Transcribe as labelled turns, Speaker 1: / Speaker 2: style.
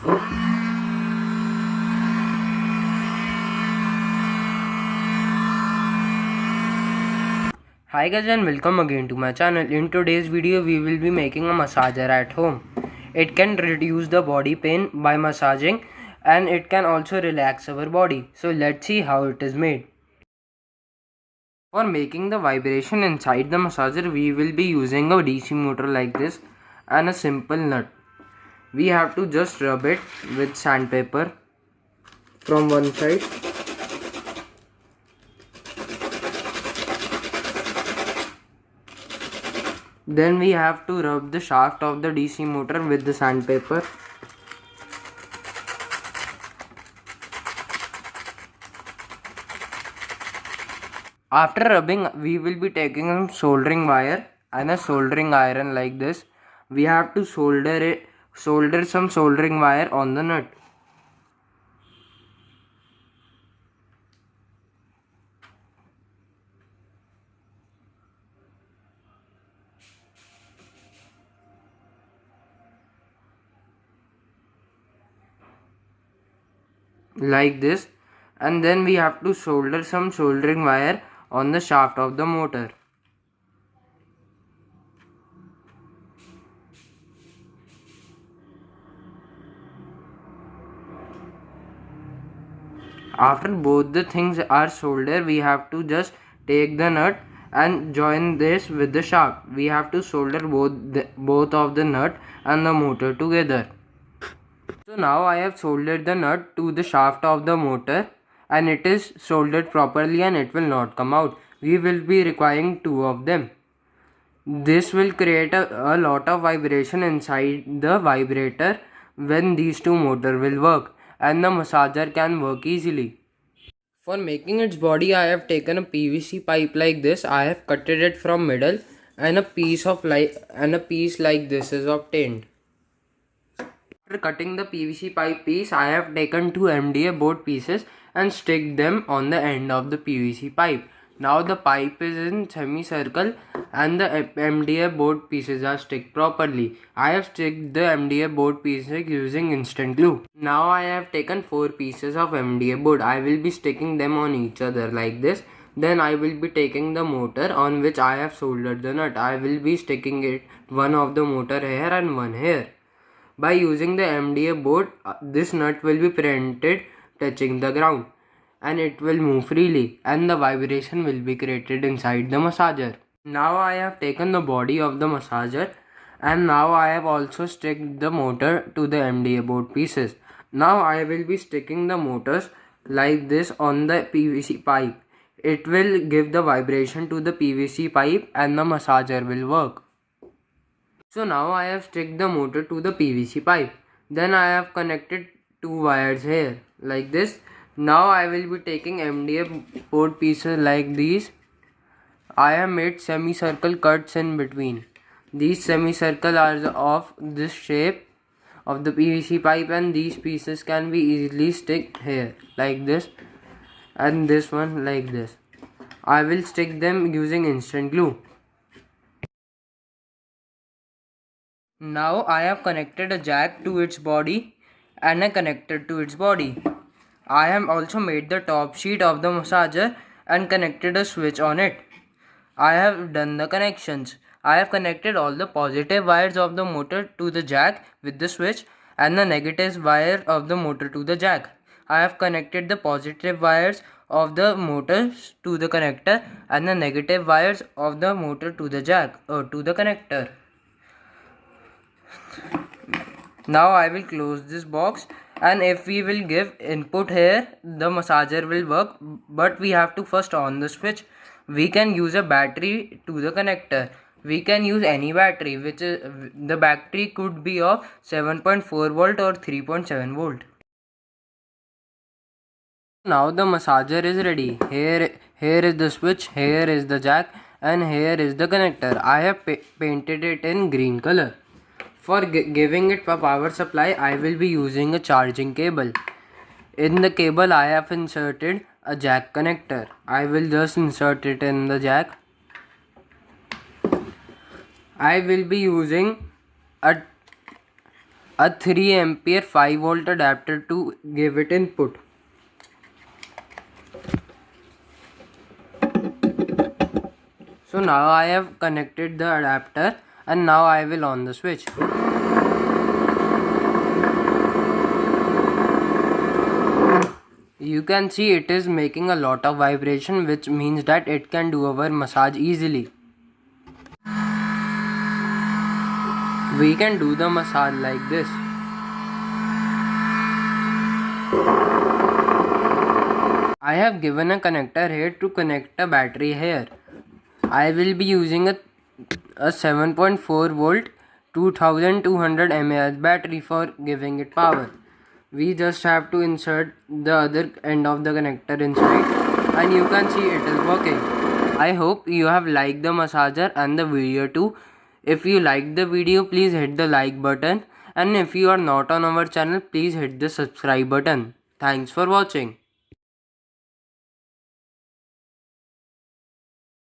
Speaker 1: Hi guys and welcome again to my channel. In today's video we will be making a massager at home. It can reduce the body pain by massaging and it can also relax our body. So let's see how it is made. For making the vibration inside the massager we will be using a DC motor like this and a simple nut. We have to just rub it with sandpaper from one side. Then we have to rub the shaft of the DC motor with the sandpaper. After rubbing, we will be taking some soldering wire and a soldering iron like this. We have to solder some soldering wire on the nut. Like this, and then we have to solder some soldering wire on the shaft of the motor. After both the things are soldered, we have to just take the nut and join this with the shaft. We have to solder both of the nut and the motor together. So now I have soldered the nut to the shaft of the motor and it is soldered properly and it will not come out. We will be requiring two of them. This will create a lot of vibration inside the vibrator when these two motors will work and the massager can work easily. For making its body I have taken a PVC pipe like this. I have cut it from middle and a piece like this is obtained. After cutting the PVC pipe piece, I have taken two MDF board pieces and stick them on the end of the PVC pipe. Now the pipe is in semicircle and the MDF board pieces are sticked properly. I have sticked the MDF board pieces using instant glue. Now I have taken 4 pieces of MDF board. I will be sticking them on each other like this. Then I will be taking the motor on which I have soldered the nut. I will be sticking it one of the motor here and one here. By using the MDF board, this nut will be prevented touching the ground and it will move freely and the vibration will be created inside the massager. Now I have taken the body of the massager and now I have also sticked the motor to the MDF board pieces. Now I will be sticking the motors like this on the PVC pipe. It will give the vibration to the PVC pipe and the massager will work. So now I have stuck the motor to the PVC pipe. Then I have connected two wires here like this. Now I will be taking MDF board pieces like these. I have made semicircle cuts in between. These semicircle are of this shape of the PVC pipe and these pieces can be easily sticked here like this and this one like this. I will stick them using instant glue. Now I have connected a jack to its body and a connector to its body. I have also made the top sheet of the massager and connected a switch on it. I have done the connections. I have connected all the positive wires of the motor to the jack with the switch and the negative wire of the motor to the jack. I have connected the positive wires of the motors to the connector and the negative wires of the motor to the jack to the connector. Now I will close this box and if we will give input here the massager will work, but we have to first on the switch. We can use a battery to the connector. We can use any battery, which is the battery could be of 7.4 volt or 3.7 volt. Now the massager is ready. Here is the switch, here is the jack and here is the connector. I have painted it in green color. For giving it a power supply, I will be using a charging cable. In the cable, I have inserted a jack connector. I will just insert it in the jack. I will be using a a 3 ampere 5 volt adapter to give it input. So now I have connected the adapter and now I will on the switch. You can see it is making a lot of vibration, which means that it can do our massage easily. We can do the massage like this. I have given a connector here to connect a battery here. I will be using a 7.4 volt 2200 mAh battery for giving it power. We just have to insert the other end of the connector inside and you can see it is working. I hope you have liked the massager and the video too. If you liked the video, please hit the like button, and if you are not on our channel, please hit the subscribe button. Thanks for watching.